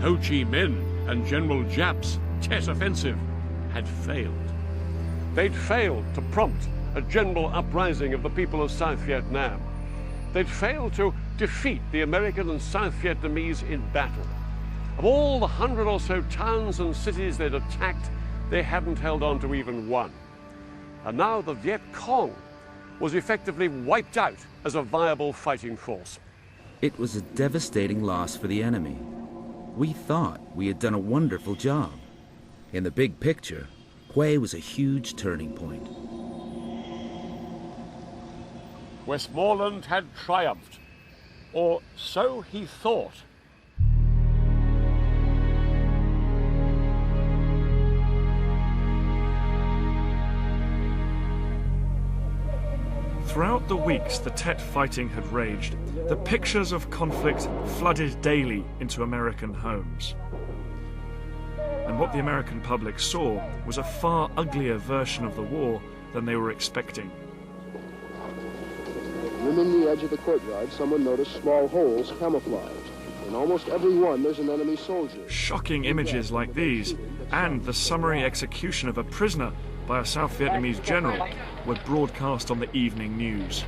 Ho Chi Minh and General Giap's Tet Offensive had failed. They'd failed to prompt a general uprising of the people of South Vietnam. They'd failed to defeat the American and South Vietnamese in battle. Of all the 100 or so towns and cities they'd attacked, they hadn't held on to even one. And now the Viet Cong was effectively wiped out as a viable fighting force. It was a devastating loss for the enemy. We thought we had done a wonderful job. In the big picture, Hue was a huge turning point. Westmoreland had triumphed, or so he thought. Throughout the weeks the Tet fighting had raged, the pictures of conflict flooded daily into American homes. And what the American public saw was a far uglier version of the war than they were expecting. Rimming the edge of the courtyard, someone noticed small holes camouflaged. In almost every one, there's an enemy soldier. Shocking images like these, and the summary execution of a prisoner by a South Vietnamese general, were broadcast on the evening news.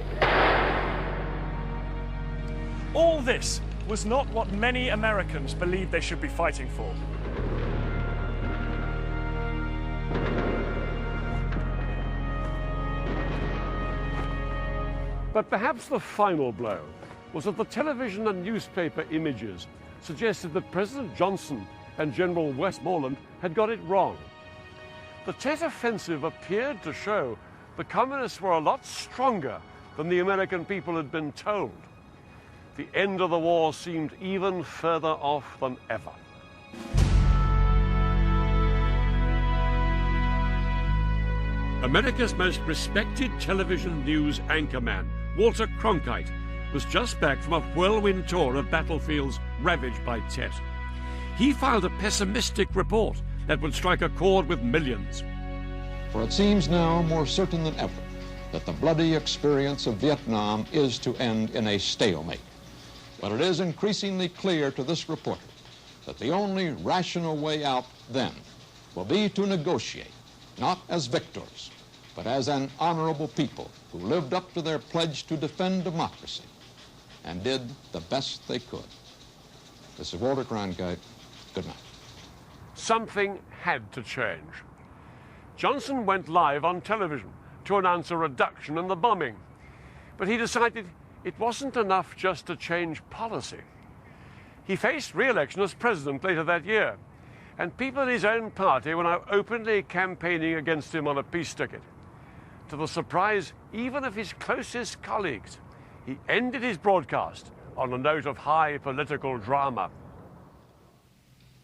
All this was not what many Americans believed they should be fighting for. But perhaps the final blow was that the television and newspaper images suggested that President Johnson and General Westmoreland had got it wrong. The Tet Offensive appeared to show the communists were a lot stronger than the American people had been told. The end of the war seemed even further off than ever. America's most respected television news anchorman, Walter Cronkite, was just back from a whirlwind tour of battlefields ravaged by Tet. He filed a pessimistic report that would strike a chord with millions. For it seems now more certain than ever that the bloody experience of Vietnam is to end in a stalemate. But it is increasingly clear to this reporter that the only rational way out then will be to negotiate, not as victors, but as an honorable people who lived up to their pledge to defend democracy and did the best they could. This is Walter Cronkite. Good night. Something had to change. Johnson went live on television to announce a reduction in the bombing, but he decided it wasn't enough just to change policy. He faced re-election as president later that year, and people in his own party were now openly campaigning against him on a peace ticket. To the surprise even of his closest colleagues, he ended his broadcast on a note of high political drama.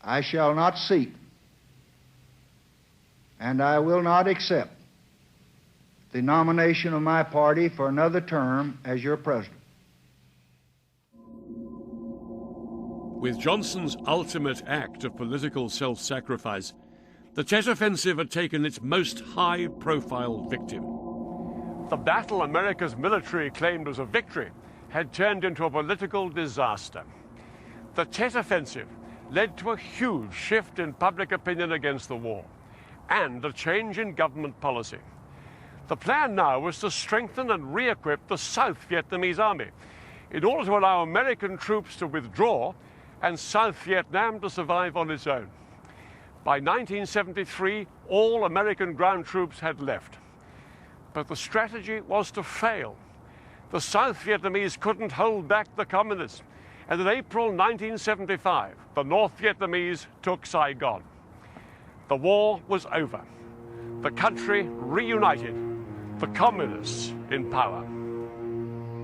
I shall not seek, and I will not accept the nomination of my party for another term as your president. With Johnson's ultimate act of political self-sacrifice, the Tet Offensive had taken its most high-profile victim. The battle America's military claimed was a victory had turned into a political disaster. The Tet Offensive led to a huge shift in public opinion against the war and a change in government policy. The plan now was to strengthen and re-equip the South Vietnamese army in order to allow American troops to withdraw and South Vietnam to survive on its own. By 1973, all American ground troops had left. But the strategy was to fail. The South Vietnamese couldn't hold back the communists, and in April 1975, the North Vietnamese took Saigon. The war was over. The country reunited. The communists in power.